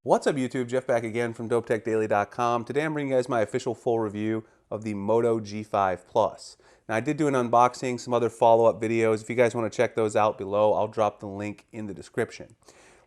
What's up YouTube? Jeff back again from DopeTechDaily.com. Today I'm bringing you guys my official full review of the Moto G5 Plus. Now I did do an unboxing, some other follow-up videos. If you guys want to check those out below, I'll drop the link in the description.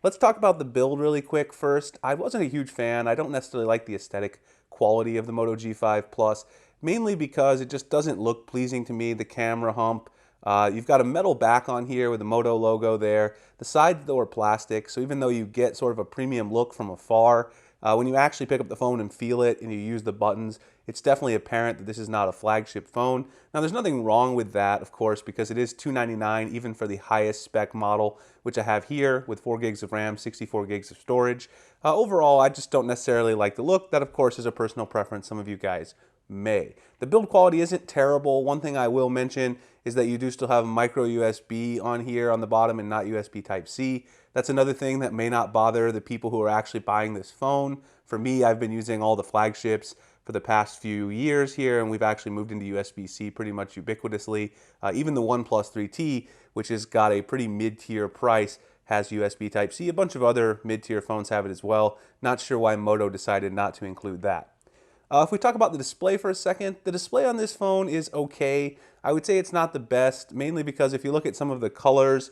Let's talk about the build really quick first. I wasn't a huge fan. I don't necessarily like the aesthetic quality of the Moto G5 Plus, mainly because it just doesn't look pleasing to me, the camera hump. You've got a metal back on here with the Moto logo there. The sides though are plastic, so even though you get sort of a premium look from afar, when you actually pick up the phone and feel it and you use the buttons, it's definitely apparent that this is not a flagship phone. Now there's nothing wrong with that, of course, because it is $299 even for the highest spec model, which I have here with 4 gigs of RAM, 64 gigs of storage. Overall, I just don't necessarily like the look. That, of course, is a personal preference. Some of you guys may. The build quality isn't terrible. One thing I will mention is that you do still have micro USB on here on the bottom and not USB Type-C. That's another thing that may not bother the people who are actually buying this phone. For me, I've been using all the flagships for the past few years here, and we've actually moved into USB-C pretty much ubiquitously. Even the OnePlus 3T, which has got a pretty mid-tier price, has USB Type-C. A bunch of other mid-tier phones have it as well. Not sure why Moto decided not to include that. If we talk about the display for a second, the display on this phone is okay. I would say it's not the best, mainly because if you look at some of the colors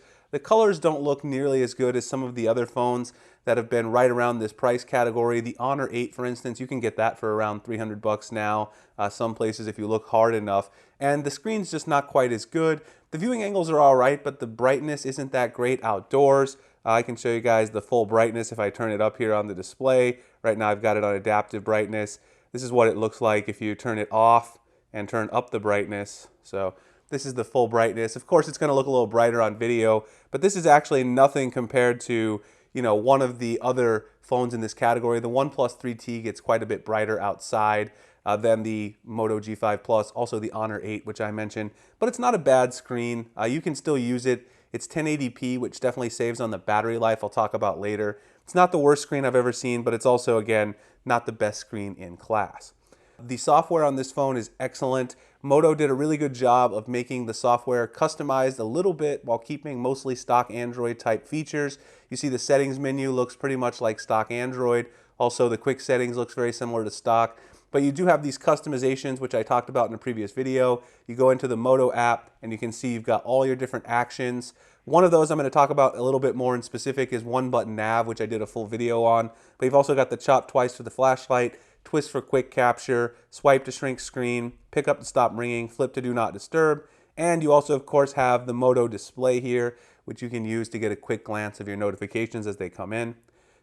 don't look nearly as good as some of the other phones that have been right around this price category. The Honor 8, for instance, you can get that for around 300 bucks now, some places if you look hard enough. And the screen's just not quite as good. The viewing angles are all right, but the brightness isn't that great outdoors. I can show you guys the full brightness if I turn it up here on the display. Right now I've got it on adaptive brightness. This is what it looks like if you turn it off and turn up the brightness. So this is the full brightness. Of course, it's going to look a little brighter on video, but this is actually nothing compared to, one of the other phones in this category. The OnePlus 3T gets quite a bit brighter outside than the Moto G5 Plus, also the Honor 8, which I mentioned. But it's not a bad screen. You can still use it. It's 1080p, which definitely saves on the battery life. I'll talk about later. It's not the worst screen I've ever seen, but it's also, again, not the best screen in class. The software on this phone is excellent. Moto did a really good job of making the software customized a little bit while keeping mostly stock Android type features. You see the settings menu looks pretty much like stock Android. Also, the quick settings looks very similar to stock. But you do have these customizations, which I talked about in a previous video. You go into the Moto app and you can see you've got all your different actions. One of those I'm going to talk about a little bit more in specific is one button nav, which I did a full video on. But you've also got the chop twice for the flashlight, twist for quick capture, swipe to shrink screen, pick up to stop ringing, flip to do not disturb. And you also, of course, have the Moto display here, which you can use to get a quick glance of your notifications as they come in.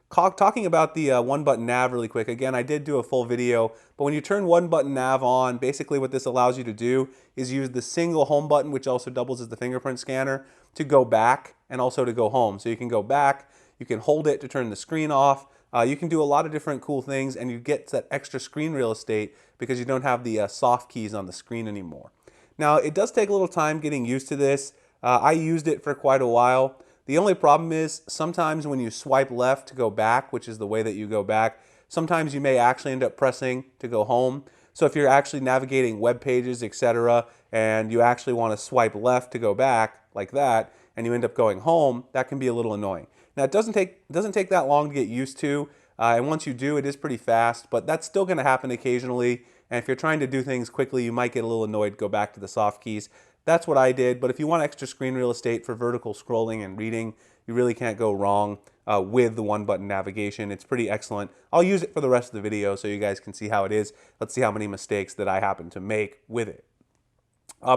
Talking about the one button nav really quick, again, I did do a full video, but when you turn one button nav on, basically what this allows you to do is use the single home button, which also doubles as the fingerprint scanner, to go back and also to go home. So you can go back, you can hold it to turn the screen off, you can do a lot of different cool things, and you get that extra screen real estate because you don't have the soft keys on the screen anymore. Now, it does take a little time getting used to this. I used it for quite a while. The only problem is sometimes when you swipe left to go back, which is the way that you go back, sometimes you may actually end up pressing to go home. So if you're actually navigating web pages, etc., and you actually want to swipe left to go back like that, and you end up going home, that can be a little annoying. Now it doesn't take that long to get used to, and once you do, it is pretty fast, but that's still going to happen occasionally. And if you're trying to do things quickly, you might get a little annoyed, go back to the soft keys. That's what I did, but if you want extra screen real estate for vertical scrolling and reading, you really can't go wrong with the one button navigation. It's pretty excellent. I'll use it for the rest of the video so you guys can see how it is. Let's see how many mistakes that I happen to make with it.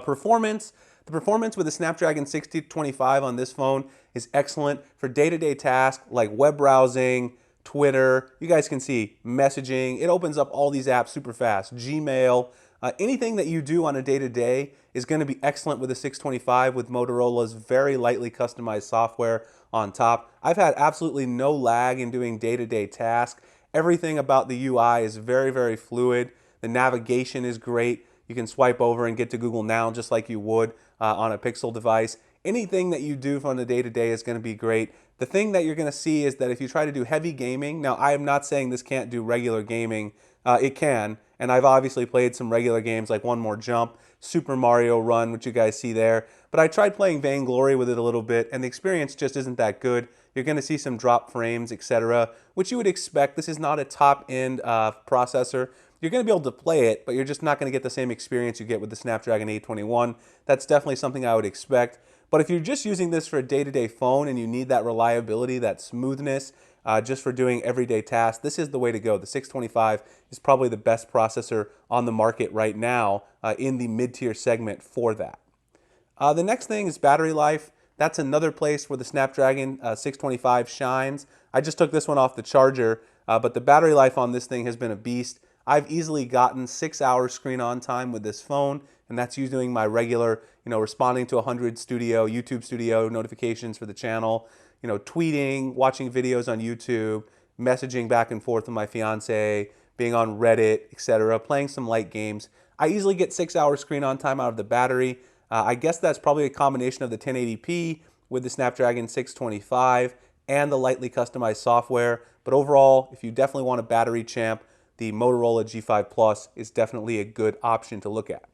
Performance. The performance with the Snapdragon 625 on this phone is excellent for day-to-day tasks like web browsing, Twitter. You guys can see messaging. It opens up all these apps super fast. Gmail. Anything that you do on a day-to-day is going to be excellent with the 625 with Motorola's very lightly customized software on top. I've had absolutely no lag in doing day-to-day tasks. Everything about the UI is very, very fluid. The navigation is great. You can swipe over and get to Google Now just like you would on a Pixel device. Anything that you do from the day-to-day is going to be great. The thing that you're going to see is that if you try to do heavy gaming, now I am not saying this can't do regular gaming, it can, and I've obviously played some regular games like One More Jump, Super Mario Run, which you guys see there. But I tried playing Vainglory with it a little bit, and the experience just isn't that good. You're going to see some drop frames, etc., which you would expect. This is not a top-end processor. You're going to be able to play it, but you're just not going to get the same experience you get with the Snapdragon 821. That's definitely something I would expect. But if you're just using this for a day-to-day phone and you need that reliability, that smoothness, just for doing everyday tasks, this is the way to go. The 625 is probably the best processor on the market right now in the mid-tier segment for that. The next thing is battery life. That's another place where the Snapdragon 625 shines. I just took this one off the charger, but the battery life on this thing has been a beast. I've easily gotten 6 hours screen on time with this phone, and that's using my regular, responding to 100 YouTube Studio notifications for the channel, tweeting, watching videos on YouTube, messaging back and forth with my fiance, being on Reddit, etc., playing some light games. I easily get 6 hours screen on time out of the battery. I guess that's probably a combination of the 1080p with the Snapdragon 625 and the lightly customized software. But overall, if you definitely want a battery champ, the Motorola G5 Plus is definitely a good option to look at.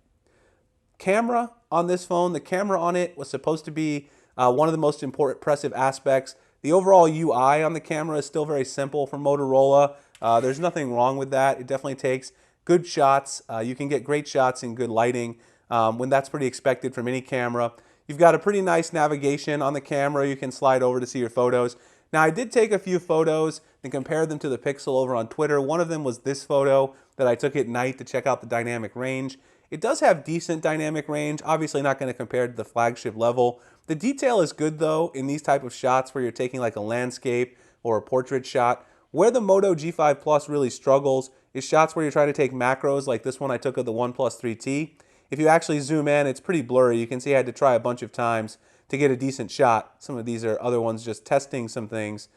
Camera on this phone, the camera on it was supposed to be one of the most impressive aspects. The overall UI on the camera is still very simple for Motorola. There's nothing wrong with that. It definitely takes good shots. You can get great shots in good lighting when that's pretty expected from any camera. You've got a pretty nice navigation on the camera. You can slide over to see your photos. Now, I did take a few photos and compare them to the Pixel over on Twitter. One of them was this photo that I took at night to check out the dynamic range. It does have decent dynamic range, obviously not going to compare to the flagship level. The detail is good though in these type of shots where you're taking like a landscape or a portrait shot. Where the Moto G5 Plus really struggles is shots where you're trying to take macros like this one I took of the OnePlus 3T. If you actually zoom in, it's pretty blurry. You can see I had to try a bunch of times to get a decent shot. Some of these are other ones just testing some things.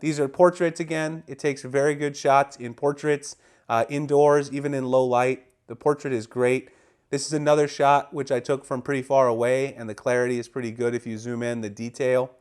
These are portraits again. It takes very good shots in portraits, indoors, even in low light. The portrait is great. This is another shot which I took from pretty far away, and the clarity is pretty good if you zoom in, the detail.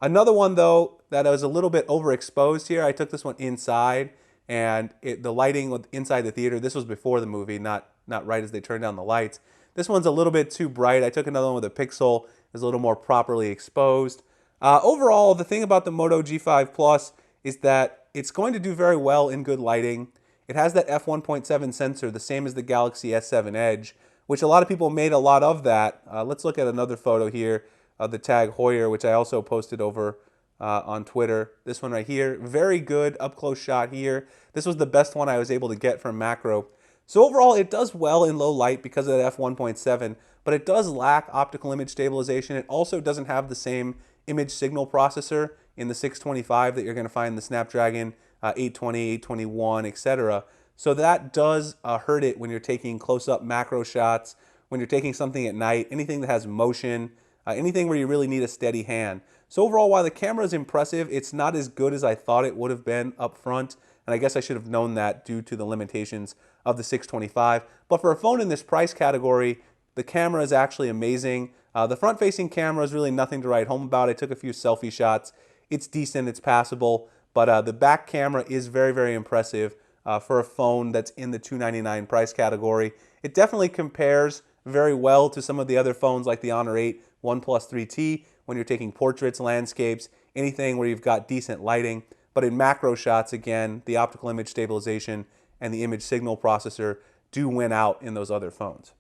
Another one though that was a little bit overexposed here, I took this one inside, and the lighting inside the theater, this was before the movie, not right as they turned down the lights. This one's a little bit too bright. I took another one with a Pixel, is a little more properly exposed. Overall, the thing about the Moto G5 Plus is that it's going to do very well in good lighting. It has that f1.7 sensor, the same as the Galaxy S7 Edge, which a lot of people made a lot of that. Let's look at another photo here of the Tag Heuer, which I also posted over on Twitter. This one right here, very good up-close shot here. This was the best one I was able to get from macro. So overall, it does well in low light because of that f1.7, but it does lack optical image stabilization. It also doesn't have the same image signal processor in the 625 that you're going to find in the Snapdragon 820, 821, etc. So that does hurt it when you're taking close-up macro shots, when you're taking something at night, anything that has motion, anything where you really need a steady hand. So overall, while the camera is impressive, it's not as good as I thought it would have been up front, and I guess I should have known that due to the limitations of the 625. But for a phone in this price category, the camera is actually amazing. The front-facing camera is really nothing to write home about. I took a few selfie shots. It's decent, it's passable, but the back camera is very, very impressive for a phone that's in the $299 price category. It definitely compares very well to some of the other phones like the Honor 8, OnePlus 3T, when you're taking portraits, landscapes, anything where you've got decent lighting. But in macro shots, again, the optical image stabilization and the image signal processor do win out in those other phones.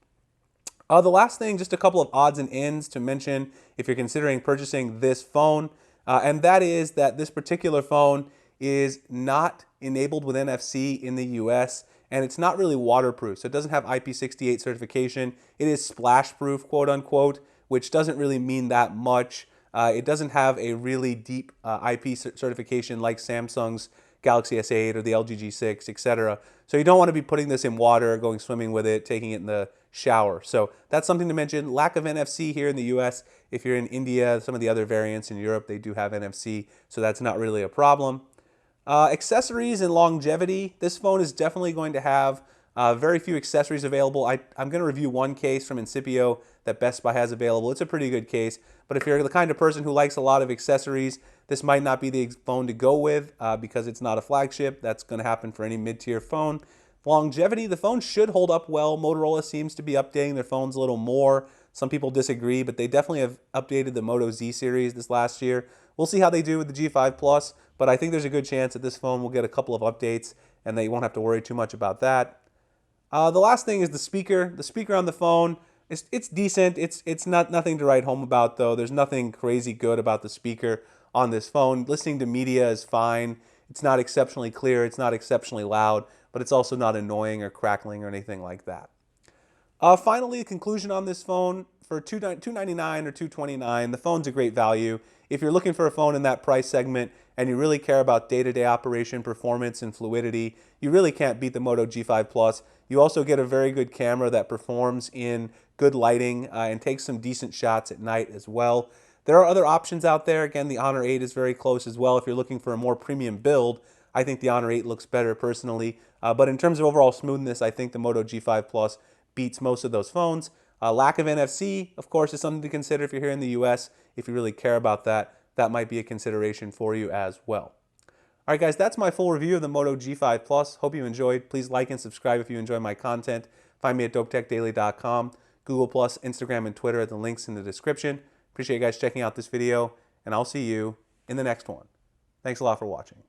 The last thing, just a couple of odds and ends to mention if you're considering purchasing this phone, and that is that this particular phone is not enabled with NFC in the US, and it's not really waterproof, so it doesn't have IP68 certification. It is splash-proof, quote unquote, which doesn't really mean that much. It doesn't have a really deep IP certification like Samsung's Galaxy S8 or the LG G6, etc. So you don't want to be putting this in water, going swimming with it, taking it in the shower. So that's something to mention. Lack of NFC here in the US. If you're in India, some of the other variants in Europe, they do have NFC, so that's not really a problem. Accessories and longevity. This phone is definitely going to have very few accessories available. I'm going to review one case from Incipio that Best Buy has available. It's a pretty good case, but if you're the kind of person who likes a lot of accessories, this might not be the phone to go with because it's not a flagship. That's going to happen for any mid-tier phone. Longevity, the phone should hold up well. Motorola seems to be updating their phones a little more. Some people disagree, but they definitely have updated the Moto Z series this last year. We'll see how they do with the G5 Plus, but I think there's a good chance that this phone will get a couple of updates and that you won't have to worry too much about that. The last thing is the speaker. The speaker on the phone, it's decent. It's not nothing to write home about though. There's nothing crazy good about the speaker on this phone. Listening to media is fine. It's not exceptionally clear. It's not exceptionally loud, but it's also not annoying or crackling or anything like that. Finally, a conclusion on this phone for $299 or $229. The phone's a great value. If you're looking for a phone in that price segment and you really care about day-to-day operation, performance, and fluidity, you really can't beat the Moto G5 Plus. You also get a very good camera that performs in good lighting and takes some decent shots at night as well. There are other options out there. Again, the Honor 8 is very close as well. If you're looking for a more premium build, I think the Honor 8 looks better personally. But in terms of overall smoothness, I think the Moto G5 Plus beats most of those phones. Lack of NFC, of course, is something to consider if you're here in the US. If you really care about that, that might be a consideration for you as well. All right, guys, that's my full review of the Moto G5 Plus. Hope you enjoyed. Please like and subscribe if you enjoy my content. Find me at dopetechdaily.com, Google+, Instagram, and Twitter at the links in the description. Appreciate you guys checking out this video, and I'll see you in the next one. Thanks a lot for watching.